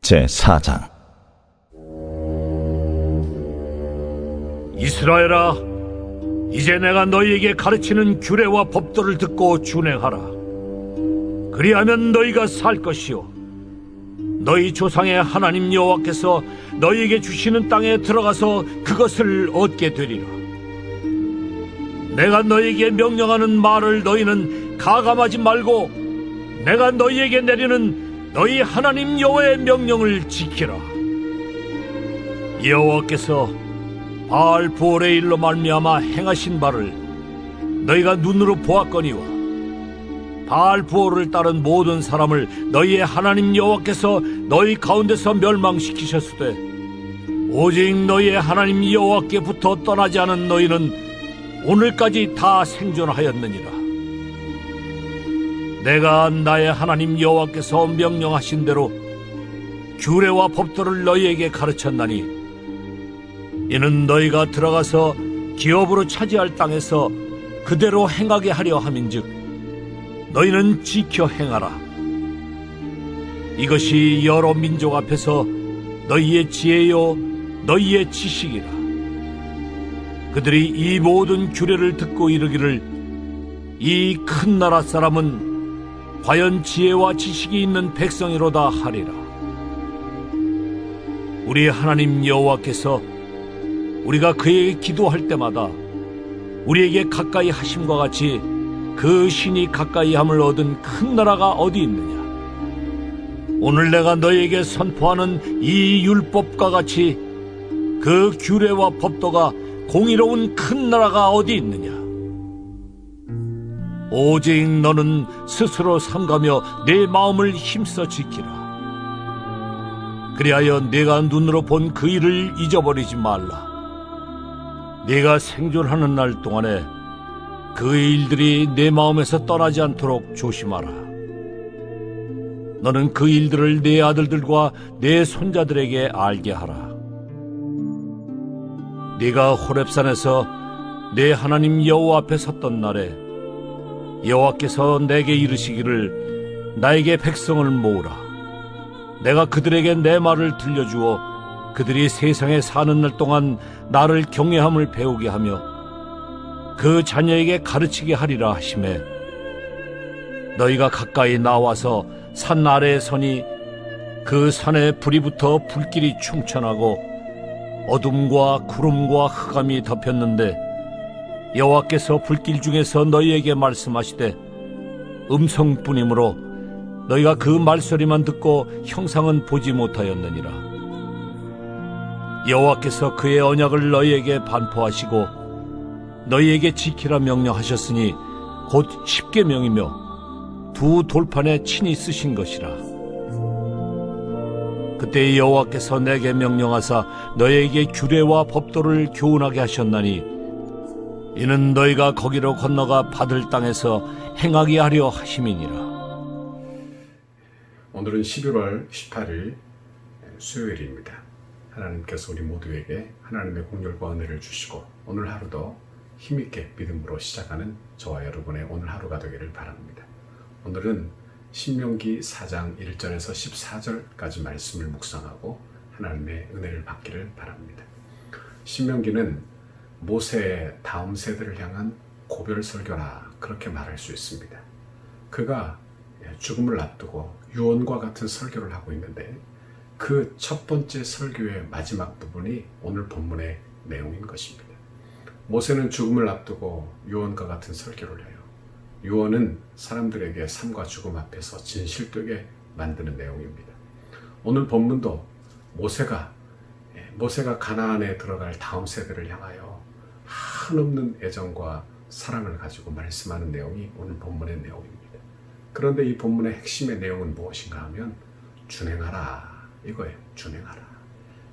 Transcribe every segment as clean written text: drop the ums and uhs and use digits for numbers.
제4장. 이스라엘아, 이제 내가 너희에게 가르치는 규례와 법도를 듣고 준행하라. 그리하면 너희가 살 것이요 너희 조상의 하나님 여호와께서 너희에게 주시는 땅에 들어가서 그것을 얻게 되리라. 내가 너희에게 명령하는 말을 너희는 가감하지 말고 내가 너희에게 내리는 너희 하나님 여호와의 명령을 지키라. 여호와께서 바알 부올의 일로 말미암아 행하신 바를 너희가 눈으로 보았거니와 바알 부올을 따른 모든 사람을 너희의 하나님 여호와께서 너희 가운데서 멸망시키셨으되 오직 너희의 하나님 여호와께부터 떠나지 않은 너희는 오늘까지 다 생존하였느니라. 내가 나의 하나님 여호와께서 명령하신 대로 규례와 법도를 너희에게 가르쳤나니 이는 너희가 들어가서 기업으로 차지할 땅에서 그대로 행하게 하려 함인즉 너희는 지켜 행하라. 이것이 여러 민족 앞에서 너희의 지혜요 너희의 지식이라. 그들이 이 모든 규례를 듣고 이르기를 이 큰 나라 사람은 과연 지혜와 지식이 있는 백성이로다 하리라. 우리 하나님 여호와께서 우리가 그에게 기도할 때마다 우리에게 가까이 하심과 같이 그 신이 가까이 함을 얻은 큰 나라가 어디 있느냐? 오늘 내가 너희에게 선포하는 이 율법과 같이 그 규례와 법도가 공의로운 큰 나라가 어디 있느냐? 오직 너는 스스로 삼가며 내 마음을 힘써 지키라. 그리하여 네가 눈으로 본 그 일을 잊어버리지 말라. 네가 생존하는 날 동안에 그 일들이 내 마음에서 떠나지 않도록 조심하라. 너는 그 일들을 네 아들들과 네 손자들에게 알게 하라. 네가 호렙산에서 내 하나님 여호와 앞에 섰던 날에 여호와께서 내게 이르시기를 나에게 백성을 모으라. 내가 그들에게 내 말을 들려주어 그들이 세상에 사는 날 동안 나를 경외함을 배우게 하며 그 자녀에게 가르치게 하리라 하시매 너희가 가까이 나와서 산 아래에 서니 그 산에 불이 붙어 불길이 충천하고 어둠과 구름과 흑암이 덮였는데 여호와께서 불길 중에서 너희에게 말씀하시되 음성뿐이므로 너희가 그 말소리만 듣고 형상은 보지 못하였느니라. 여호와께서 그의 언약을 너희에게 반포하시고 너희에게 지키라 명령하셨으니 곧 십계명이며 두 돌판에 친히 쓰신 것이라. 그때 여호와께서 내게 명령하사 너희에게 규례와 법도를 교훈하게 하셨나니 이는 너희가 거기로 건너가 받을 땅에서 행하게 하려 하심이니라. 오늘은 11월 18일 수요일입니다. 하나님께서 우리 모두에게 하나님의 공렬과 은혜를 주시고 오늘 하루도 힘있게 믿음으로 시작하는 저와 여러분의 오늘 하루가 되기를 바랍니다. 오늘은 신명기 4장 1절에서 14절까지 말씀을 묵상하고 하나님의 은혜를 받기를 바랍니다. 신명기는 모세의 다음 세대를 향한 고별 설교라 그렇게 말할 수 있습니다. 그가 죽음을 앞두고 유언과 같은 설교를 하고 있는데 그 첫 번째 설교의 마지막 부분이 오늘 본문의 내용인 것입니다. 모세는 죽음을 앞두고 유언과 같은 설교를 해요. 유언은 사람들에게 삶과 죽음 앞에서 진실되게 만드는 내용입니다. 오늘 본문도 모세가 가나안에 들어갈 다음 세대를 향하여 한없는 애정과 사랑을 가지고 말씀하는 내용이 오늘 본문의 내용입니다. 그런데 이 본문의 핵심의 내용은 무엇인가 하면 준행하라 이거예요. 준행하라.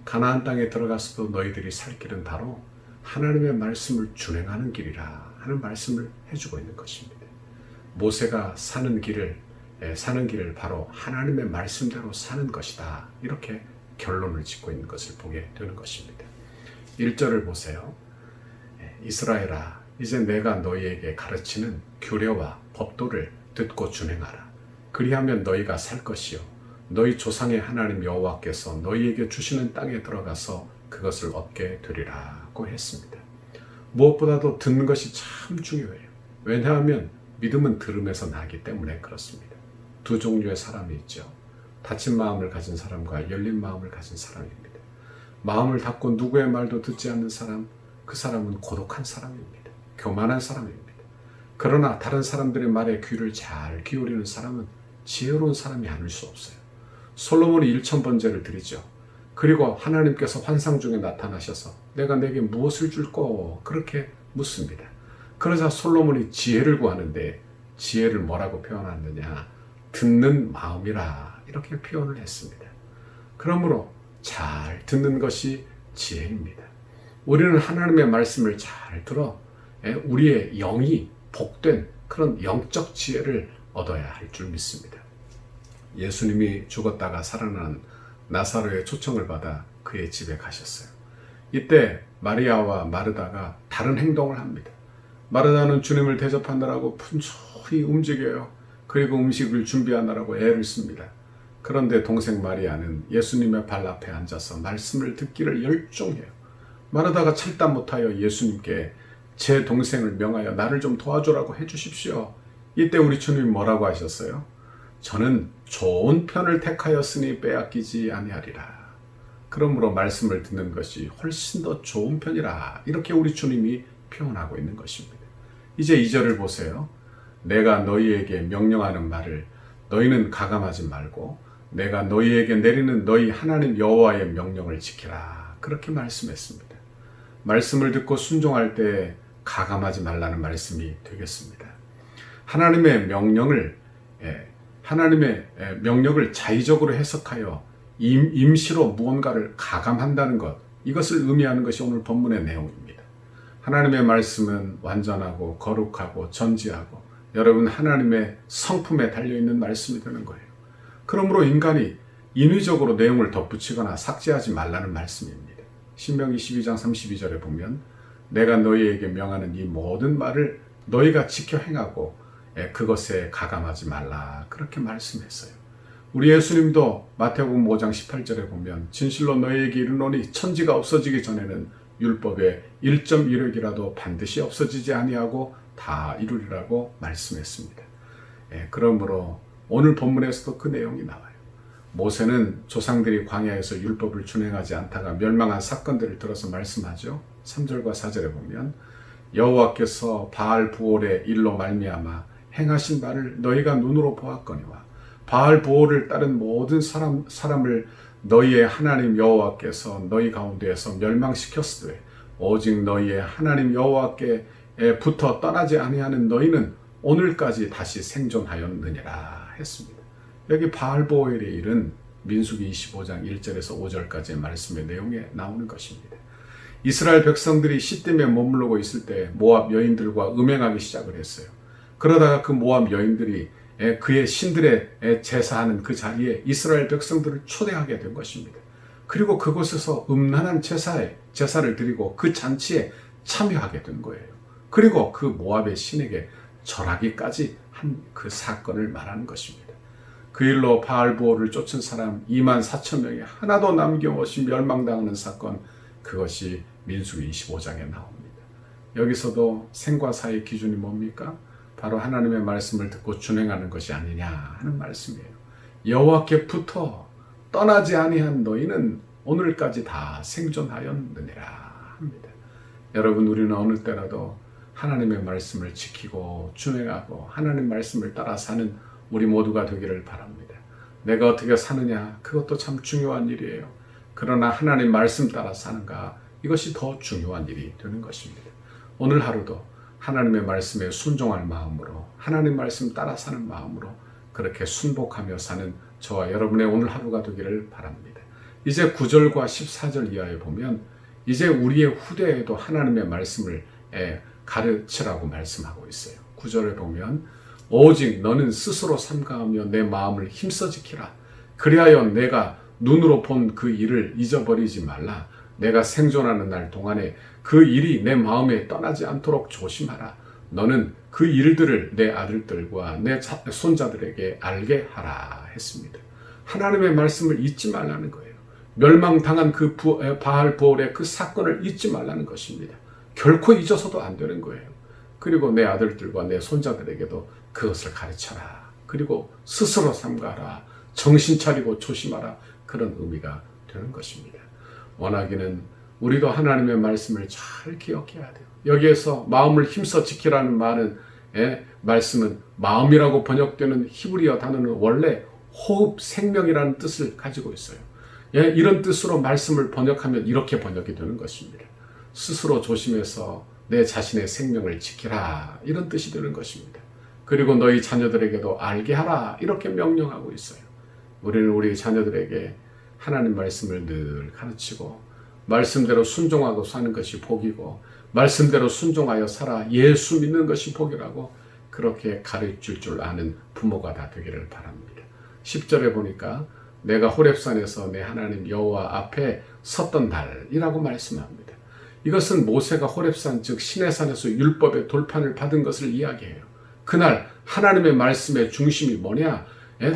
가나안 땅에 들어가서도 너희들이 살 길은 바로 하나님의 말씀을 준행하는 길이라 하는 말씀을 해주고 있는 것입니다. 모세가 사는 길을 바로 하나님의 말씀대로 사는 것이다. 이렇게 결론을 짓고 있는 것을 보게 되는 것입니다. 1절을 보세요. 이스라엘아, 이제 내가 너희에게 가르치는 규례와 법도를 듣고 준행하라. 그리하면 너희가 살 것이요 너희 조상의 하나님 여호와께서 너희에게 주시는 땅에 들어가서 그것을 얻게 되리라고 했습니다. 무엇보다도 듣는 것이 참 중요해요. 왜냐하면 믿음은 들음에서 나기 때문에 그렇습니다. 두 종류의 사람이 있죠. 닫힌 마음을 가진 사람과 열린 마음을 가진 사람입니다. 마음을 닫고 누구의 말도 듣지 않는 사람, 그 사람은 고독한 사람입니다. 교만한 사람입니다. 그러나 다른 사람들의 말에 귀를 잘 기울이는 사람은 지혜로운 사람이 아닐 수 없어요. 솔로몬이 1000번제를 드리죠. 그리고 하나님께서 환상 중에 나타나셔서 내가 내게 무엇을 줄꼬? 그렇게 묻습니다. 그러자 솔로몬이 지혜를 구하는데 지혜를 뭐라고 표현하느냐? 듣는 마음이라 이렇게 표현을 했습니다. 그러므로 잘 듣는 것이 지혜입니다. 우리는 하나님의 말씀을 잘 들어 우리의 영이 복된 그런 영적 지혜를 얻어야 할 줄 믿습니다. 예수님이 죽었다가 살아난 나사로의 초청을 받아 그의 집에 가셨어요. 이때 마리아와 마르다가 다른 행동을 합니다. 마르다는 주님을 대접하느라고 분주히 움직여요. 그리고 음식을 준비하느라고 애를 씁니다. 그런데 동생 마리아는 예수님의 발 앞에 앉아서 말씀을 듣기를 열중해요. 마르다가 참다 못하여 예수님께 제 동생을 명하여 나를 좀 도와주라고 해주십시오. 이때 우리 주님이 뭐라고 하셨어요? 저는 좋은 편을 택하였으니 빼앗기지 아니하리라. 그러므로 말씀을 듣는 것이 훨씬 더 좋은 편이라. 이렇게 우리 주님이 표현하고 있는 것입니다. 이제 2절을 보세요. 내가 너희에게 명령하는 말을 너희는 가감하지 말고 내가 너희에게 내리는 너희 하나님 여호와의 명령을 지키라. 그렇게 말씀했습니다. 말씀을 듣고 순종할 때 가감하지 말라는 말씀이 되겠습니다. 하나님의 명령을 자의적으로 해석하여 임시로 무언가를 가감한다는 것, 이것을 의미하는 것이 오늘 본문의 내용입니다. 하나님의 말씀은 완전하고 거룩하고 전지하고 여러분 하나님의 성품에 달려있는 말씀이 되는 거예요. 그러므로 인간이 인위적으로 내용을 덧붙이거나 삭제하지 말라는 말씀입니다. 신명기 12장 32절에 보면 내가 너희에게 명하는 이 모든 말을 너희가 지켜 행하고 그것에 가감하지 말라. 그렇게 말씀했어요. 우리 예수님도 마태복음 5장 18절에 보면 진실로 너희에게 이르노니 천지가 없어지기 전에는 율법의 1.1획이라도 반드시 없어지지 아니하고 다 이루리라고 말씀했습니다. 그러므로 오늘 본문에서도 그 내용이 나와요. 모세는 조상들이 광야에서 율법을 준행하지 않다가 멸망한 사건들을 들어서 말씀하죠. 3절과 4절에 보면 여호와께서 바알 부올의 일로 말미암아 행하신 바를 너희가 눈으로 보았거니와 바알 부올을 따른 모든 사람을 너희의 하나님 여호와께서 너희 가운데에서 멸망시켰으되 오직 너희의 하나님 여호와께 부터 떠나지 아니하는 너희는 오늘까지 다시 생존하였느니라 했습니다. 여기 바알 부올의 일은 민수기 25장 1절에서 5절까지의 말씀의 내용에 나오는 것입니다. 이스라엘 백성들이 시딤에 머무르고 있을 때 모압 여인들과 음행하기 시작을 했어요. 그러다가 그 모압 여인들이 그의 신들의 제사하는 그 자리에 이스라엘 백성들을 초대하게 된 것입니다. 그리고 그곳에서 음란한 제사를 드리고 그 잔치에 참여하게 된 거예요. 그리고 그 모압의 신에게 절하기까지 한 그 사건을 말하는 것입니다. 그 일로 바알부올을 쫓은 사람 24,000명이 하나도 남김없이 멸망당하는 사건, 그것이 민수기 25장에 나옵니다. 여기서도 생과 사의 기준이 뭡니까? 바로 하나님의 말씀을 듣고 준행하는 것이 아니냐 하는 말씀이에요. 여호와께 붙어 떠나지 아니한 너희는 오늘까지 다 생존하였느니라 합니다. 여러분, 우리는 어느 때라도 하나님의 말씀을 지키고 준행하고 하나님 말씀을 따라 사는 우리 모두가 되기를 바랍니다. 내가 어떻게 사느냐, 그것도 참 중요한 일이에요. 그러나 하나님 말씀 따라 사는가, 이것이 더 중요한 일이 되는 것입니다. 오늘 하루도 하나님의 말씀에 순종할 마음으로, 하나님 말씀 따라 사는 마음으로 그렇게 순복하며 사는 저와 여러분의 오늘 하루가 되기를 바랍니다. 이제 9절과 14절 이하에 보면 이제 우리의 후대에도 하나님의 말씀을 가르치라고 말씀하고 있어요. 9절에 보면 오직 너는 스스로 삼가하며 내 마음을 힘써 지키라. 그리하여 내가 눈으로 본 그 일을 잊어버리지 말라. 내가 생존하는 날 동안에 그 일이 내 마음에 떠나지 않도록 조심하라. 너는 그 일들을 내 아들들과 내 손자들에게 알게 하라 했습니다. 하나님의 말씀을 잊지 말라는 거예요. 멸망당한 그 바알 부올의 그 사건을 잊지 말라는 것입니다. 결코 잊어서도 안 되는 거예요. 그리고 내 아들들과 내 손자들에게도 그것을 가르쳐라. 그리고 스스로 삼가라. 정신 차리고 조심하라. 그런 의미가 되는 것입니다. 원하기는 우리도 하나님의 말씀을 잘 기억해야 돼요. 여기에서 마음을 힘써 지키라는 말씀은 마음이라고 번역되는 히브리어 단어는 원래 호흡, 생명이라는 뜻을 가지고 있어요. 이런 뜻으로 말씀을 번역하면 이렇게 번역이 되는 것입니다. 스스로 조심해서 내 자신의 생명을 지키라, 이런 뜻이 되는 것입니다. 그리고 너희 자녀들에게도 알게 하라, 이렇게 명령하고 있어요. 우리는 우리 자녀들에게 하나님 말씀을 늘 가르치고 말씀대로 순종하고 사는 것이 복이고 말씀대로 순종하여 살아 예수 믿는 것이 복이라고 그렇게 가르칠 줄 아는 부모가 다 되기를 바랍니다. 10절에 보니까 내가 호렙산에서 내 하나님 여호와 앞에 섰던 날이라고 말씀합니다. 이것은 모세가 호렙산 즉 시내산에서 율법의 돌판을 받은 것을 이야기해요. 그날 하나님의 말씀의 중심이 뭐냐?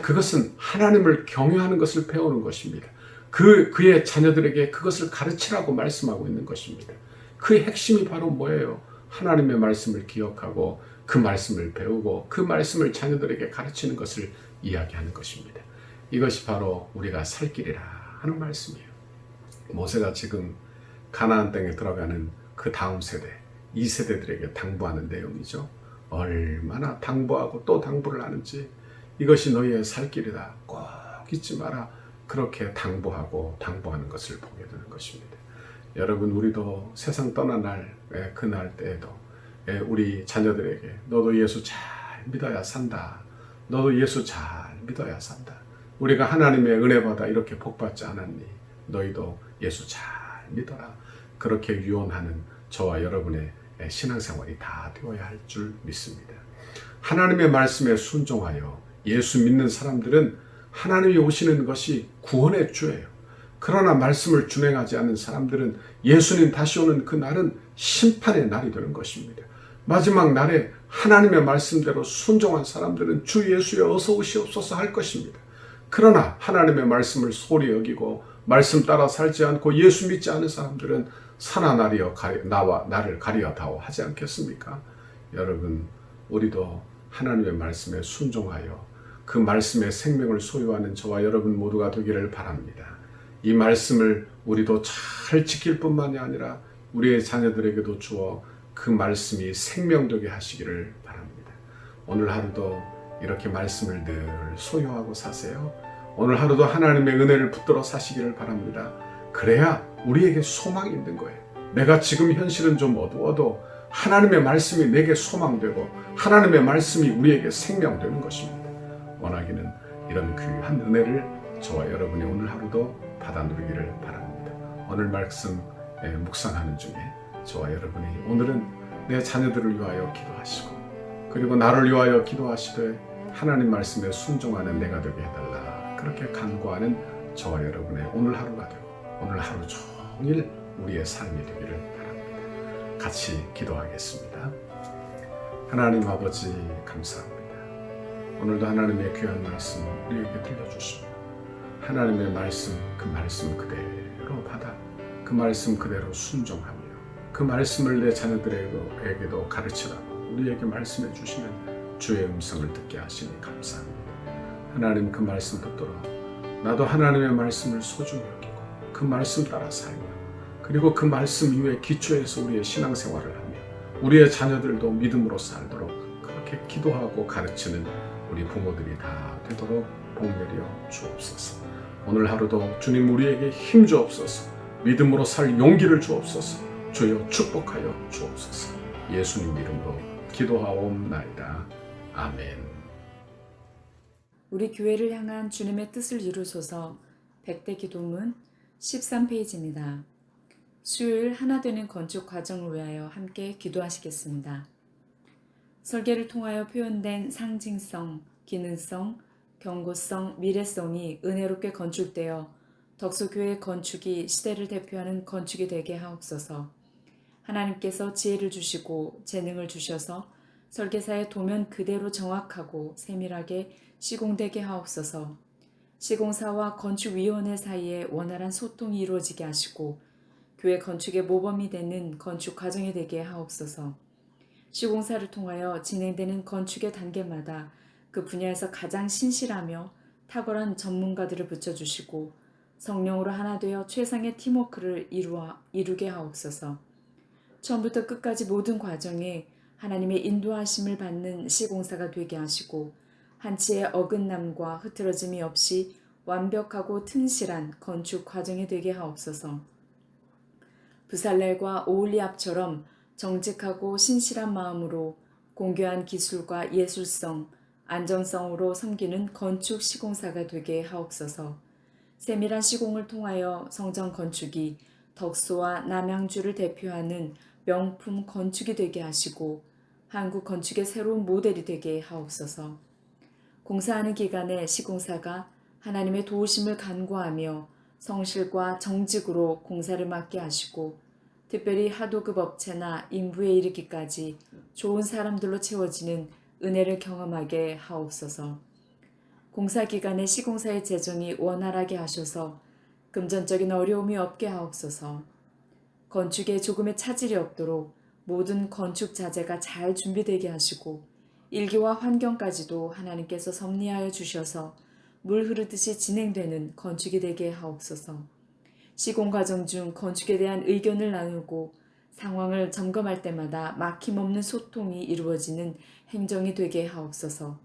그것은 하나님을 경외하는 것을 배우는 것입니다. 그의 자녀들에게 그것을 가르치라고 말씀하고 있는 것입니다. 그 핵심이 바로 뭐예요? 하나님의 말씀을 기억하고 그 말씀을 배우고 그 말씀을 자녀들에게 가르치는 것을 이야기하는 것입니다. 이것이 바로 우리가 살 길이라 하는 말씀이에요. 모세가 지금 가나안 땅에 들어가는 그 다음 세대, 이 세대들에게 당부하는 내용이죠. 얼마나 당부하고 또 당부를 하는지, 이것이 너희의 살 길이다, 꼭 잊지 마라, 그렇게 당부하고 당부하는 것을 보게 되는 것입니다. 여러분, 우리도 세상 떠난 날, 그날 때에도 우리 자녀들에게 너도 예수 잘 믿어야 산다, 너도 예수 잘 믿어야 산다, 우리가 하나님의 은혜 받아 이렇게 복받지 않았니? 너희도 예수 잘 믿어라, 그렇게 유언하는 저와 여러분의 신앙생활이 다 되어야 할 줄 믿습니다. 하나님의 말씀에 순종하여 예수 믿는 사람들은 하나님이 오시는 것이 구원의 주예요. 그러나 말씀을 준행하지 않는 사람들은 예수님 다시 오는 그 날은 심판의 날이 되는 것입니다. 마지막 날에 하나님의 말씀대로 순종한 사람들은 주 예수여 어서 오시옵소서 할 것입니다. 그러나 하나님의 말씀을 소홀히 여기고 말씀 따라 살지 않고 예수 믿지 않은 사람들은 사나나리여 나와 나를 가리어다오 하지 않겠습니까? 여러분, 우리도 하나님의 말씀에 순종하여 그 말씀의 생명을 소유하는 저와 여러분 모두가 되기를 바랍니다. 이 말씀을 우리도 잘 지킬 뿐만이 아니라 우리의 자녀들에게도 주어 그 말씀이 생명되게 하시기를 바랍니다. 오늘 하루도 이렇게 말씀을 늘 소유하고 사세요. 오늘 하루도 하나님의 은혜를 붙들어 사시기를 바랍니다. 그래야 우리에게 소망이 있는 거예요. 내가 지금 현실은 좀 어두워도 하나님의 말씀이 내게 소망되고 하나님의 말씀이 우리에게 생명되는 것입니다. 원하기는 이런 귀한 은혜를 저와 여러분이 오늘 하루도 받아 누리기를 바랍니다. 오늘 말씀 묵상하는 중에 저와 여러분이 오늘은 내 자녀들을 위하여 기도하시고 그리고 나를 위하여 기도하시되 하나님 말씀에 순종하는 내가 되게 해달라, 그렇게 간구하는 저와 여러분의 오늘 하루가 되고 오늘 하루 종일 우리의 삶이 되기를 바랍니다. 같이 기도하겠습니다. 하나님 아버지, 감사합니다. 오늘도 하나님의 귀한 말씀 우리에게 들려주시고 하나님의 말씀, 그 말씀 그대로 받아 그 말씀 그대로 순종하며 그 말씀을 내 자녀들에게도 가르치라고 우리에게 말씀해 주시는 주의 음성을 듣게 하시니 감사합니다. 하나님, 그 말씀 붙들어 나도 하나님의 말씀을 소중히 여기고 그 말씀 따라 살며 그리고 그 말씀 이후에 기초에서 우리의 신앙생활을 하며 우리의 자녀들도 믿음으로 살도록 그렇게 기도하고 가르치는 우리 부모들이 다 되도록 복내려 주옵소서. 오늘 하루도 주님 우리에게 힘 주옵소서. 믿음으로 살 용기를 주옵소서. 주여 축복하여 주옵소서. 예수님 이름으로 기도하옵나이다. 아멘. 우리 교회를 향한 주님의 뜻을 이루소서. 100대 기도문 13페이지입니다. 수요일 하나 되는 건축 과정을 위하여 함께 기도하시겠습니다. 설계를 통하여 표현된 상징성, 기능성, 경고성, 미래성이 은혜롭게 건축되어 덕수교회 건축이 시대를 대표하는 건축이 되게 하옵소서. 하나님께서 지혜를 주시고 재능을 주셔서 설계사의 도면 그대로 정확하고 세밀하게 시공되게 하옵소서. 시공사와 건축위원회 사이에 원활한 소통이 이루어지게 하시고 교회 건축의 모범이 되는 건축 과정이 되게 하옵소서. 시공사를 통하여 진행되는 건축의 단계마다 그 분야에서 가장 신실하며 탁월한 전문가들을 붙여주시고 성령으로 하나 되어 최상의 팀워크를 이루게 하옵소서. 처음부터 끝까지 모든 과정에 하나님의 인도하심을 받는 시공사가 되게 하시고 한치의 어긋남과 흐트러짐이 없이 완벽하고 튼실한 건축 과정이 되게 하옵소서. 부살렐과 오홀리압처럼 정직하고 신실한 마음으로 공교한 기술과 예술성, 안정성으로 섬기는 건축 시공사가 되게 하옵소서. 세밀한 시공을 통하여 성전 건축이 덕소와 남양주를 대표하는 명품 건축이 되게 하시고 한국 건축의 새로운 모델이 되게 하옵소서. 공사하는 기간에 시공사가 하나님의 도우심을 간구하며 성실과 정직으로 공사를 맡게 하시고 특별히 하도급 업체나 인부에 이르기까지 좋은 사람들로 채워지는 은혜를 경험하게 하옵소서. 공사 기간에 시공사의 재정이 원활하게 하셔서 금전적인 어려움이 없게 하옵소서. 건축에 조금의 차질이 없도록 모든 건축 자재가 잘 준비되게 하시고 일기와 환경까지도 하나님께서 섭리하여 주셔서 물 흐르듯이 진행되는 건축이 되게 하옵소서. 시공 과정 중 건축에 대한 의견을 나누고 상황을 점검할 때마다 막힘없는 소통이 이루어지는 행정이 되게 하옵소서.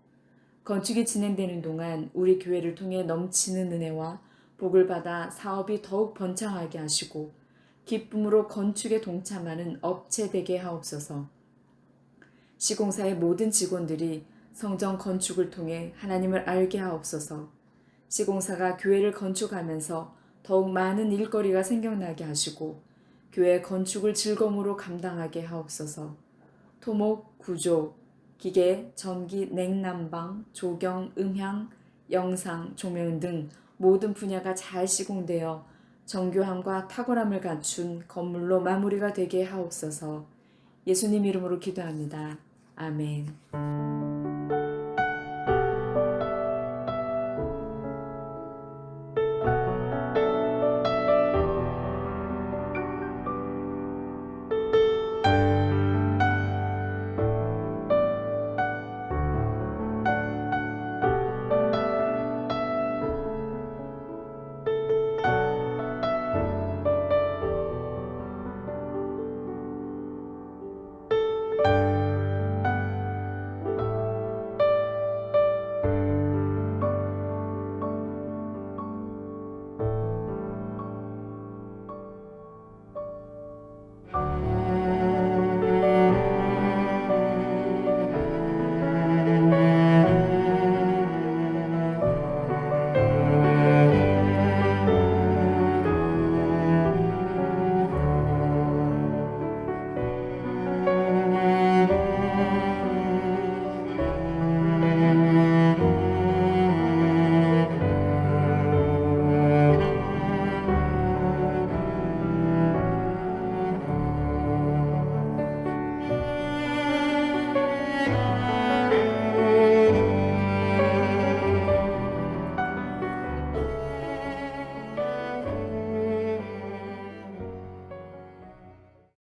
건축이 진행되는 동안 우리 교회를 통해 넘치는 은혜와 복을 받아 사업이 더욱 번창하게 하시고 기쁨으로 건축에 동참하는 업체 되게 하옵소서. 시공사의 모든 직원들이 성전 건축을 통해 하나님을 알게 하옵소서. 시공사가 교회를 건축하면서 더욱 많은 일거리가 생겨나게 하시고 교회 건축을 즐거움으로 감당하게 하옵소서. 토목, 구조, 기계, 전기, 냉난방, 조경, 음향, 영상, 조명 등 모든 분야가 잘 시공되어 정교함과 탁월함을 갖춘 건물로 마무리가 되게 하옵소서. 예수님 이름으로 기도합니다. 아멘.